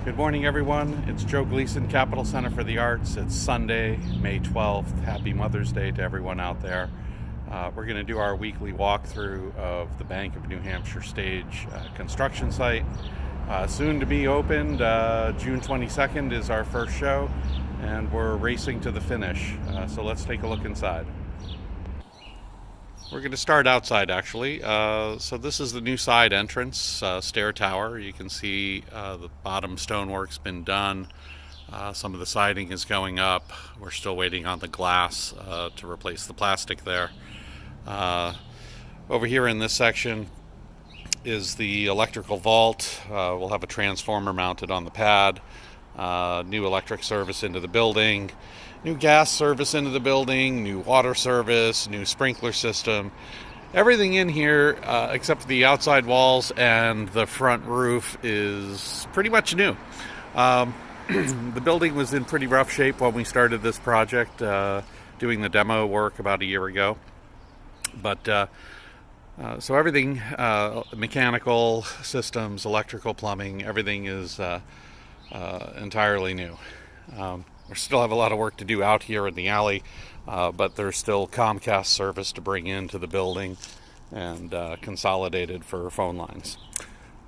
Good morning, everyone. It's Joe Gleason, Capital Center for the Arts. It's Sunday, May 12th. Happy Mother's Day to everyone out there. We're going to do our weekly walkthrough of the Bank of New Hampshire stage construction site. Soon to be opened. June 22nd is our first show, and we're racing to the finish. So let's take a look inside. We're going to start outside, actually. So this is the new side entrance, stair tower. You can see the bottom stonework's been done. Some of the siding is going up. We're still waiting on the glass to replace the plastic there. Over here in this section is the electrical vault. We'll have a transformer mounted on the pad. New electric service into the building. New gas service into the building, new water service, new sprinkler system. Everything in here, except for the outside walls and the front roof, is pretty much new. The building was in pretty rough shape when we started this project, doing the demo work about a year ago. But so everything, mechanical systems, electrical, plumbing, everything is entirely new. We still have a lot of work to do out here in the alley, but there's still Comcast service to bring into the building and consolidated for phone lines.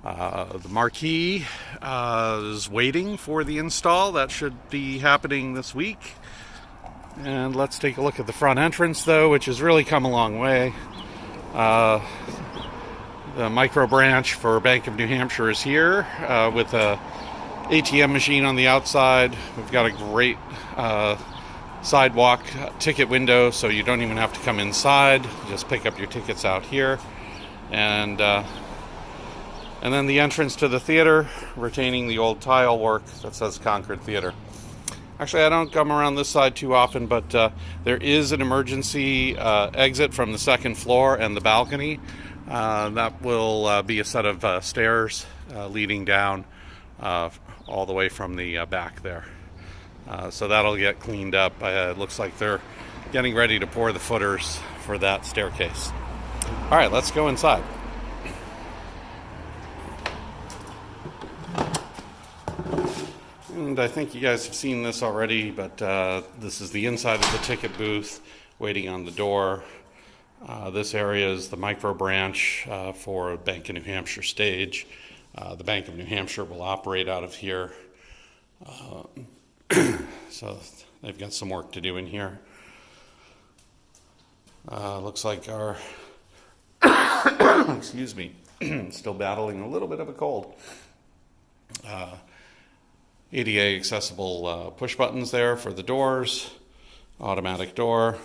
The marquee is waiting for the install. That should be happening this week. And let's take a look at the front entrance, though, which has really come a long way. The micro branch for Bank of New Hampshire is here with a ATM machine on the outside. We've got a great sidewalk ticket window, so you don't even have to come inside. You just pick up your tickets out here. And then the entrance to the theater, retaining the old tile work that says Concord Theater. Actually, I don't come around this side too often, but there is an emergency exit from the second floor and the balcony. That will be a set of stairs leading down all the way from the back there. So that'll get cleaned up. It looks like they're getting ready to pour the footers for that staircase. All right, let's go inside. And I think you guys have seen this already, but this is the inside of the ticket booth, waiting on the door. This area is the micro branch for Bank of New Hampshire stage. The Bank of New Hampshire will operate out of here. So they've got some work to do in here. Looks like our, excuse me, still battling a little bit of a cold. ADA accessible push buttons there for the doors, automatic door.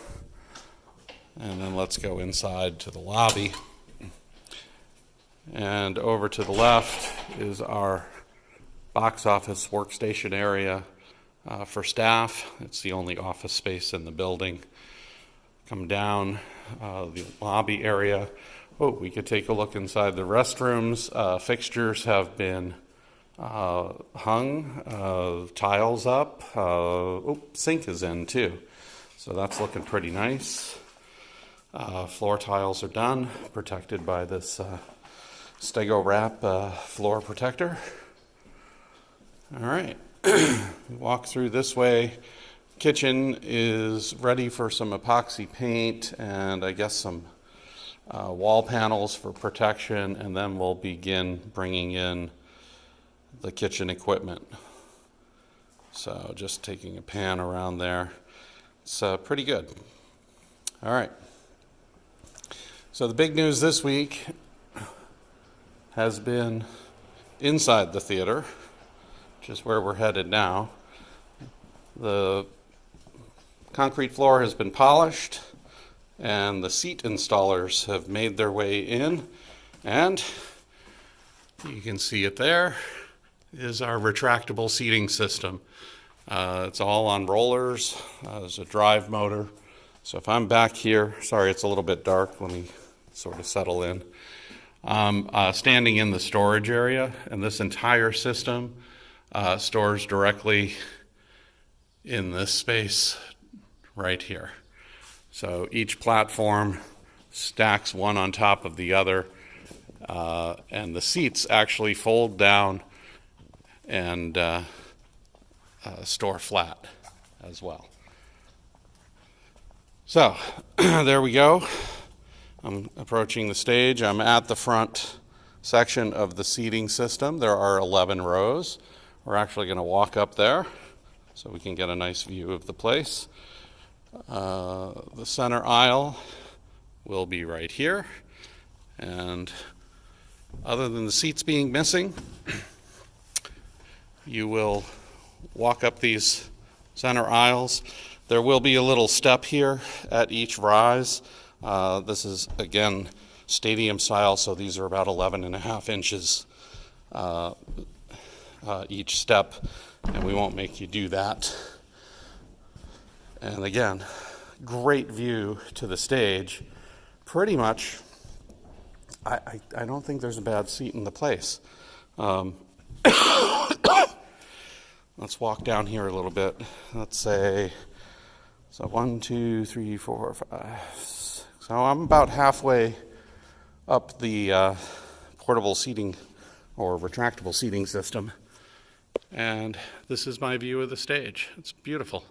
And then let's go inside to the lobby. And over to the left is our box office workstation area for staff. It's the only office space in the building. Come down the lobby area. Oh, we could take a look inside the restrooms. Fixtures have been hung, tiles up. Sink is in too. So that's looking pretty nice. Floor tiles are done, protected by this Stego wrap floor protector. All right, walk through this way. Kitchen is ready for some epoxy paint and I guess some wall panels for protection, and then we'll begin bringing in the kitchen equipment. So just taking a pan around there. It's pretty good. All right. So the big news this week has been inside the theater, which is where we're headed now. The concrete floor has been polished and the seat installers have made their way in, and you can see it there is our retractable seating system. It's all on rollers. There's a drive motor. So if I'm back here, sorry it's a little bit dark, let me sort of settle in. Standing in the storage area, and this entire system stores directly in this space right here. So each platform stacks one on top of the other, and the seats actually fold down and store flat as well. So there we go. I'm approaching the stage. I'm at the front section of the seating system. There are 11 rows. We're actually going to walk up there so we can get a nice view of the place. The center aisle will be right here. And other than the seats being missing, you will walk up these center aisles. There will be a little step here at each rise. This is, again, stadium style, so these are about 11.5 inches each step, and we won't make you do that. And again, great view to the stage. Pretty much, I don't think there's a bad seat in the place. Let's walk down here a little bit. Let's say, so 1, 2, 3, 4, 5. So I'm about halfway up the portable seating or retractable seating system. And this is my view of the stage. It's beautiful.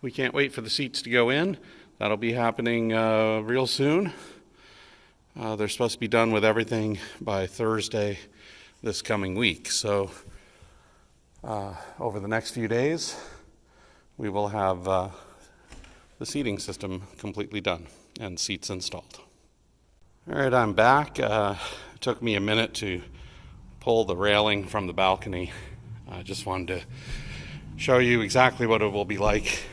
We can't wait for the seats to go in. That'll be happening real soon. They're supposed to be done with everything by Thursday this coming week. So over the next few days, we will have the seating system completely done and seats installed. All right, I'm back. It took me a minute to pull the railing from the balcony. I just wanted to show you exactly what it will be like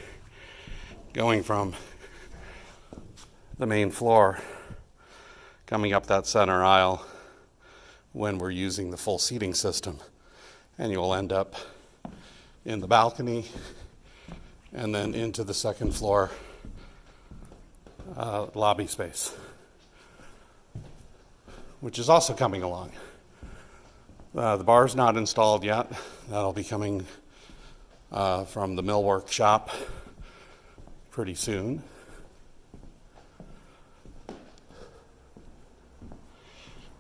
going from the main floor, coming up that center aisle when we're using the full seating system. And you will end up in the balcony and then into the second floor lobby space, which is also coming along. The bar's not installed yet. That'll be coming from the millwork shop pretty soon.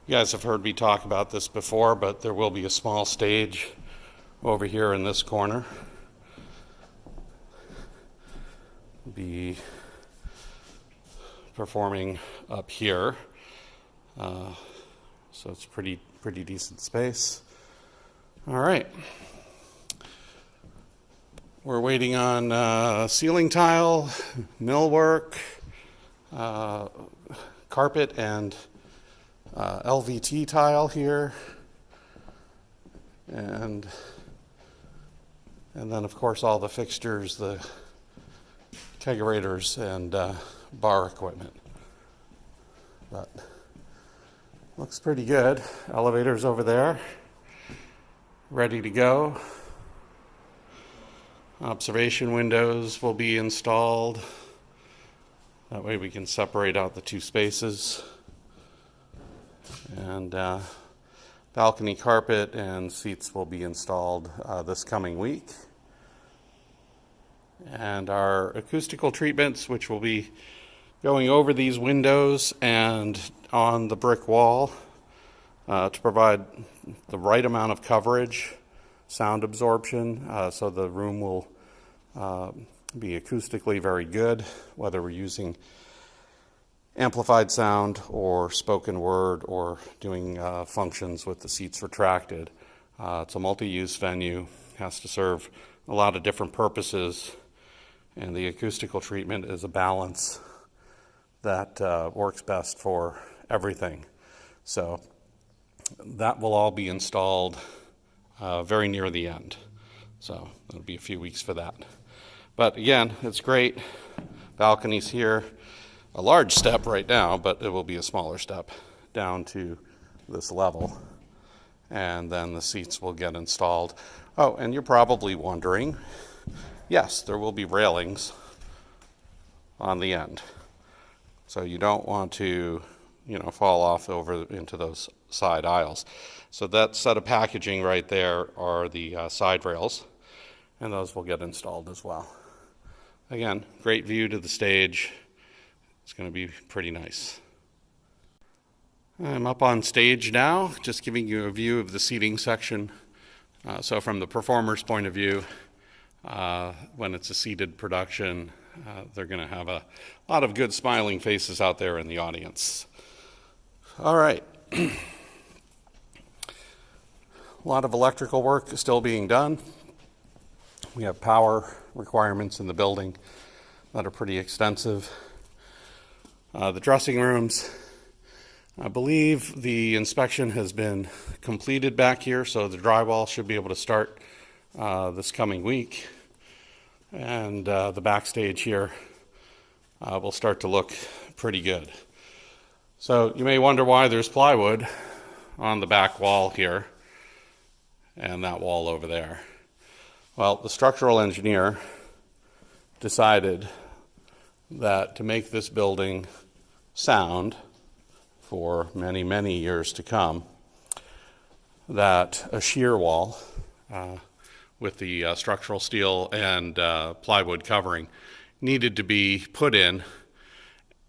You guys have heard me talk about this before, but there will be a small stage over here in this corner. Be performing up here. So it's pretty decent space. All right. We're waiting on ceiling tile, millwork, carpet, and LVT tile here, and then of course all the fixtures, the kegerators and bar equipment. But looks pretty good. Elevators over there, ready to go. Observation windows will be installed. That way we can separate out the two spaces. And balcony carpet and seats will be installed this coming week. And our acoustical treatments, which will be going over these windows and on the brick wall to provide the right amount of coverage, sound absorption, so the room will be acoustically very good, whether we're using amplified sound or spoken word or doing functions with the seats retracted. It's a multi-use venue, has to serve a lot of different purposes, and the acoustical treatment is a balance that works best for everything. So that will all be installed very near the end. So it'll be a few weeks for that. But again, it's great. Balconies here. A large step right now, but it will be a smaller step down to this level. And then the seats will get installed. Oh, and you're probably wondering, yes, there will be railings on the end. So you don't want to, fall off over into those side aisles. So that set of packaging right there are the side rails, and those will get installed as well. Again, great view to the stage. It's going to be pretty nice. I'm up on stage now, just giving you a view of the seating section. So from the performer's point of view, when it's a seated production, they're going to have a lot of good smiling faces out there in the audience. All right. A lot of electrical work is still being done. We have power requirements in the building that are pretty extensive. The dressing rooms, I believe the inspection has been completed back here, so the drywall should be able to start this coming week. And the backstage here will start to look pretty good. So you may wonder why there's plywood on the back wall here and that wall over there. Well, the structural engineer decided that to make this building sound for many, many years to come, that a shear wall with the structural steel and plywood covering needed to be put in,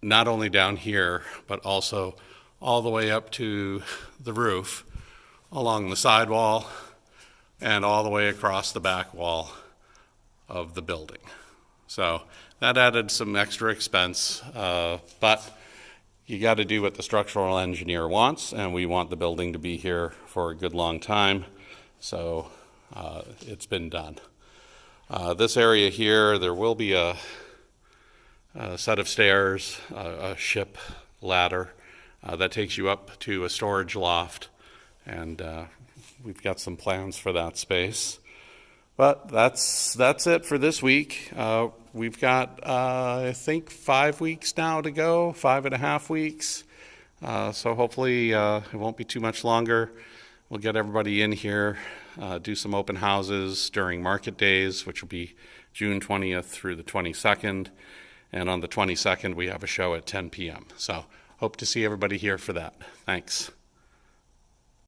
not only down here, but also all the way up to the roof, along the sidewall, and all the way across the back wall of the building. So that added some extra expense, but you got to do what the structural engineer wants, and we want the building to be here for a good long time, so it's been done. This area here, there will be a set of stairs, a ship ladder that takes you up to a storage loft, and we've got some plans for that space. But that's it for this week. We've got, I think, 5 weeks now to go, 5.5 weeks. So hopefully it won't be too much longer. We'll get everybody in here, do some open houses during market days, which will be June 20th through the 22nd. And on the 22nd, we have a show at 10 p.m. So hope to see everybody here for that. Thanks.